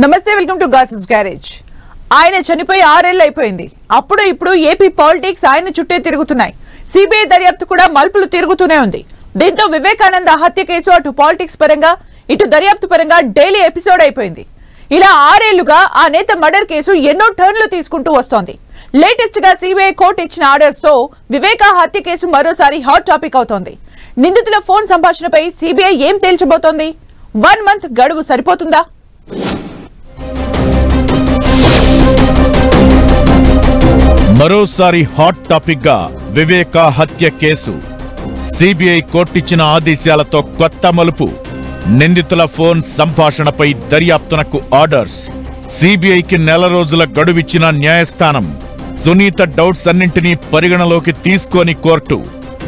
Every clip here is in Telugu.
నమస్తే, వెల్కమ్ టు గాసిప్స్ గ్యారేజ్. ఆయన చనిపోయి 6 ఏళ్లు అయిపోయింది. అప్పుడు ఇప్పుడు ఏపీ పాలిటిక్స్ ఆయన చుట్టే తిరుగుతున్నాయి. సిబిఐ దర్యాప్తు కూడా మలుపులు తిరుగుతూనే ఉంది. దీంతో వివేకానంద హత్య కేసు అటు పాలిటిక్స్ పరంగా ఇటు దర్యాప్తు పరంగా డైలీ ఎపిసోడ్ అయిపోయింది. ఇలా 6 ఏళ్లుగా ఆ నేత మర్డర్ కేసు ఎన్నో టర్న్లు తీసుకుంటూ వస్తోంది. లేటెస్ట్ గా సిబిఐ కోర్టు ఇచ్చిన ఆర్డర్స్ తో వివేకా హత్య కేసు మరోసారి హాట్ టాపిక్ అవుతోంది. నిందితుల ఫోన్ సంభాషణపై సిబిఐ ఏం తేల్చబోతోంది? 1 మంత్ గడువు సరిపోతుందా? మరోసారి హాట్ టాపిక్ గా వివేకా హత్య కేసు. సిబిఐ కోర్టిచ్చిన ఆదేశాలతో కొత్త మలుపు. నిందితుల ఫోన్ సంభాషణపై దర్యాప్తునకు ఆర్డర్స్. సిబిఐకి నెల రోజుల గడువిచ్చిన న్యాయస్థానం. సునీత డౌట్స్ అన్నింటినీ పరిగణలోకి తీసుకోని కోర్టు.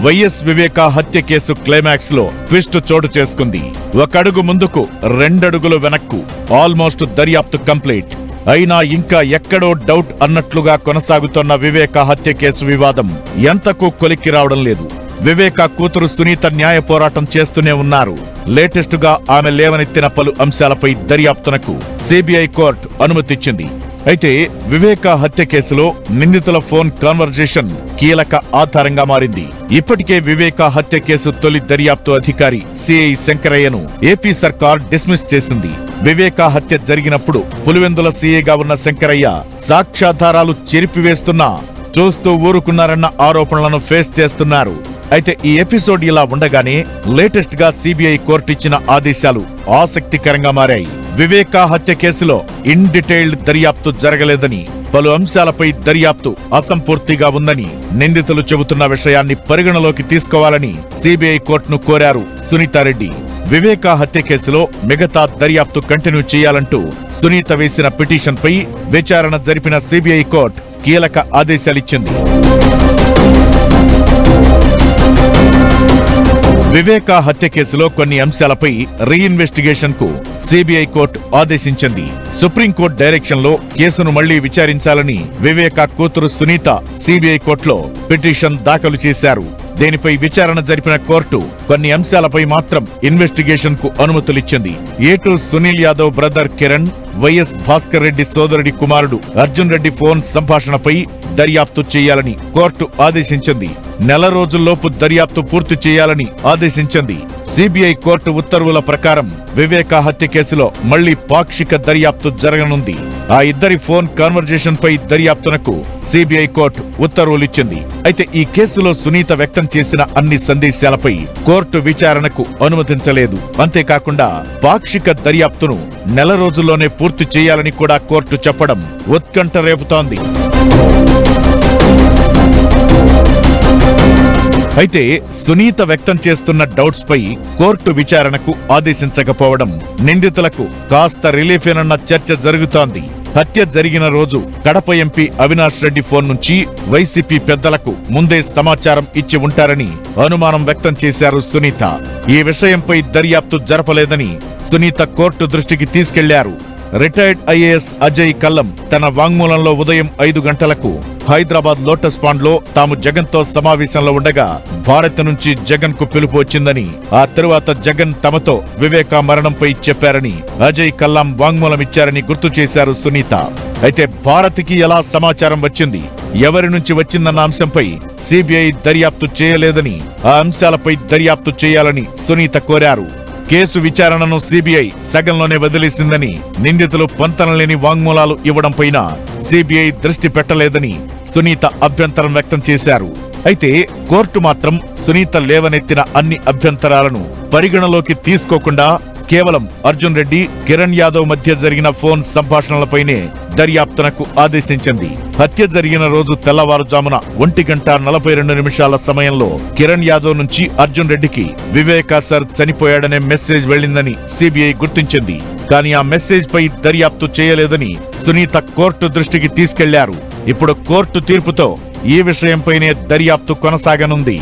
వైఎస్ వివేకా హత్య కేసు క్లైమాక్స్ లో ట్విస్ట్ చోటు చేసుకుంది. ఒక అడుగు ముందుకు 2 అడుగులు వెనక్కు. ఆల్మోస్ట్ దర్యాప్తు కంప్లీట్ అయినా ఇంకా ఎక్కడో డౌట్ అన్నట్లుగా కొనసాగుతున్న వివేకా హత్య కేసు వివాదం ఎంతకు కొలిక్కి రావడం లేదు. వివేకా కూతురు సునీత న్యాయ పోరాటం చేస్తూనే ఉన్నారు. లేటెస్ట్ గా ఆమె లేవనెత్తిన పలు అంశాలపై దర్యాప్తునకు సిబిఐ కోర్టు అనుమతిచ్చింది. అయితే వివేకా హత్య కేసులో నిందితుల ఫోన్ కాన్వర్జేషన్ కీలక ఆధారంగా మారింది. ఇప్పటికే వివేకా హత్య కేసు తొలి దర్యాప్తు అధికారి సిఐ శంకరయ్యను ఏపీ సర్కార్ డిస్మిస్ చేసింది. వివేకా హత్య జరిగినప్పుడు పులివెందుల సిఐగా ఉన్న శంకరయ్య సాక్ష్యాధారాలు చెరిపివేస్తున్నా చూస్తూ ఊరుకున్నారన్న ఆరోపణలను ఫేస్ చేస్తున్నారు. అయితే ఈ ఎపిసోడ్ ఇలా ఉండగానే లేటెస్ట్ గా సిబిఐ కోర్టు ఇచ్చిన ఆదేశాలు ఆసక్తికరంగా మారాయి. వివేకా హత్య కేసులో ఇన్ డీటెయిల్డ్ దర్యాప్తు జరగలేదని, పలు అంశాలపై దర్యాప్తు అసంపూర్తిగా ఉందని నిందితులు చెబుతున్న విషయాన్ని పరిగణలోకి తీసుకోవాలని సిబిఐ కోర్టును కోరారు సునీతారెడ్డి. వివేకా హత్య కేసులో మిగతా దర్యాప్తు కంటిన్యూ చేయాలంటూ సునీత వేసిన పిటిషన్పై విచారణ జరిపిన సిబిఐ కోర్టు కీలక ఆదేశాలిచ్చింది. వివేకా హత్య కేసులో కొన్ని అంశాలపై రీఇన్వెస్టిగేషన్ కు సిబిఐ కోర్టు ఆదేశించింది. సుప్రీంకోర్టు డైరెక్షన్ లో కేసును మళ్లీ విచారించాలని వివేకా కూతురు సునీత సిబిఐ కోర్టులో పిటిషన్ దాఖలు చేశారు. దీనిపై విచారణ జరిపిన కోర్టు కొన్ని అంశాలపై మాత్రం ఇన్వెస్టిగేషన్ కు అనుమతులిచ్చింది. ఏటు సునీల్ యాదవ్ బ్రదర్ కిరణ్, వైఎస్ భాస్కర్ రెడ్డి సోదరుడి కుమారుడు అర్జున్ రెడ్డి ఫోన్ సంభాషణపై దర్యాప్తు చేయాలని కోర్టు ఆదేశించింది. నెల రోజుల్లోపు దర్యాప్తు పూర్తి చేయాలని ఆదేశించింది. సిబిఐ కోర్టు ఉత్తర్వుల ప్రకారం వివేకా హత్య కేసులో మళ్లీ పాక్షిక దర్యాప్తు జరగనుంది. ఆ ఇద్దరి ఫోన్ కాన్వర్జేషన్ పై దర్యాప్తునకు సిబిఐ కోర్టు ఉత్తర్వులిచ్చింది. అయితే ఈ కేసులో సునీత వ్యక్తం చేసిన అన్ని సందేశాలపై కోర్టు విచారణకు అనుమతించలేదు. అంతేకాకుండా పాక్షిక దర్యాప్తును నెల రోజుల్లోనే పూర్తి చేయాలని కూడా కోర్టు చెప్పడం ఉత్కంఠ రేపుతోంది. అయితే సునీత వ్యక్తం చేస్తున్న డౌట్స్ పై కోర్టు విచారణకు ఆదేశించకపోవడం నిందితులకు కాస్త రిలీఫేనన్న చర్చ జరుగుతోంది. హత్య జరిగిన రోజు కడప ఎంపీ అవినాష్ రెడ్డి ఫోన్ నుంచి వైసీపీ పెద్దలకు ముందే సమాచారం ఇచ్చి ఉంటారని అనుమానం వ్యక్తం చేశారు సునీత. ఈ విషయంపై దర్యాప్తు జరపలేదని సునీత కోర్టు దృష్టికి తీసుకెళ్లారు. రిటైర్డ్ ఐఏఎస్ అజయ్ కల్లం తన వాంగ్మూలంలో ఉదయం 5 గంటలకు హైదరాబాద్ లోటస్ పాండ్ లో తాము జగన్ తో సమావేశంలో ఉండగా భారత్ నుంచి జగన్ కు పిలుపు వచ్చిందని, ఆ తరువాత జగన్ తమతో వివేకా మరణంపై చెప్పారని అజయ్ కల్లం వాంగ్మూలం ఇచ్చారని గుర్తు చేశారు సునీత. అయితే భారత్ కి ఎలా సమాచారం వచ్చింది, ఎవరి నుంచి వచ్చిందన్న అంశంపై సిబిఐ దర్యాప్తు చేయలేదని, ఆ అంశాలపై దర్యాప్తు చేయాలని సునీత కోరారు. కేసు విచారణను సిబిఐ సగంలోనే వదిలేసిందని, నిందితులు పొంతనలేని వాంగ్మూలాలు ఇవ్వడంపైన సిబిఐ దృష్టి పెట్టలేదని సునీత అభ్యంతరం వ్యక్తం చేశారు. అయితే కోర్టు మాత్రం సునీత లేవనెత్తిన అన్ని అభ్యంతరాలను పరిగణలోకి తీసుకోకుండా కేవలం అర్జున్ రెడ్డి, కిరణ్ యాదవ్ మధ్య జరిగిన ఫోన్ సంభాషణలపైనే దర్యాప్తునకు ఆదేశించింది. హత్య జరిగిన రోజు తెల్లవారుజామున 1:42 సమయంలో కిరణ్ యాదవ్ నుంచి అర్జున్ రెడ్డికి వివేకా సార్ చనిపోయాడనే మెసేజ్ వెళ్లిందని సిబిఐ గుర్తించింది. కానీ ఆ మెసేజ్ పై దర్యాప్తు చేయలేదని సునీత కోర్టు దృష్టికి తీసుకెళ్లారు. ఇప్పుడు కోర్టు తీర్పుతో ఈ విషయంపైనే దర్యాప్తు కొనసాగనుంది.